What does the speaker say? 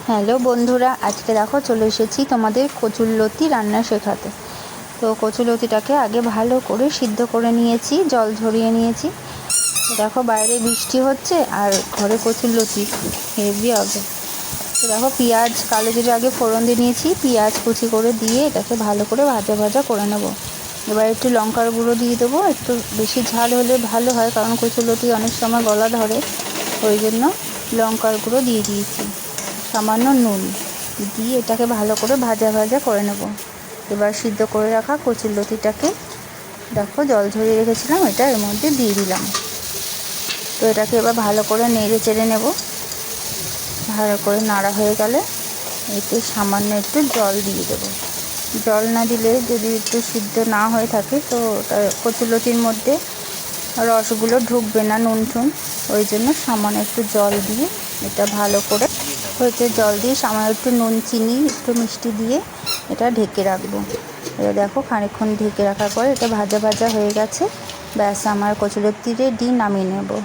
Hello বন্ধুরা, আজকে দেখো চলে এসেছি তোমাদের কচুরলতি রান্না শেখাতে। তো কচুরলতিটাকে আগে ভালো করে সিদ্ধ করে নিয়েছি, জল ঝরিয়ে নিয়েছি। দেখো বাইরে বৃষ্টি হচ্ছে আর ঘরে কচুরলতি হেভি হবে। তো দেখো পেঁয়াজ কালো জিরে আগে ফোড়ন দিয়ে নিয়েছি, পেঁয়াজ কুচি করে দিয়ে এটাকে ভালো করে ভাজা ভাজা করে নেব। এবার একটু লঙ্কার গুঁড়ো দিয়ে দেবো, একটু বেশি ঝাল হলে ভালো হয়, কারণ কচুরলতি অনেক সময় গলা ধরে, ওই জন্য লঙ্কার গুঁড়ো দিয়ে দিয়েছি। সামান্য নুন দিয়ে এটাকে ভালো করে ভাজা ভাজা করে নেব। এবার সিদ্ধ করে রাখা কচুরলতিটাকে দেখো জল ঝরিয়ে রেখেছিলাম, এটা এর মধ্যে দিয়ে দিলাম। তো এটাকে এবার ভালো করে নেড়ে চেড়ে নেব। ভালো করে নাড়া হয়ে গেলে এতে সামান্য একটু জল দিয়ে দেবো। জল না দিলে যদি একটু সিদ্ধ না হয়ে থাকে তো ওটা কচুরলতির মধ্যে রসগুলো ঢুকবে না, নুন টুন, ওই জন্য সামান্য একটু জল দিয়ে এটা ভালো করে হয়েছে। জল দিয়ে সামান্য একটু নুন চিনি একটু মিষ্টি দিয়ে এটা ঢেকে রাখবো। এটা দেখো খানিকক্ষণ ঢেকে রাখার পরে এটা ভাজা ভাজা হয়ে গেছে। ব্যাস, আমার কচুরলতি রেডি, নামিয়ে নেব।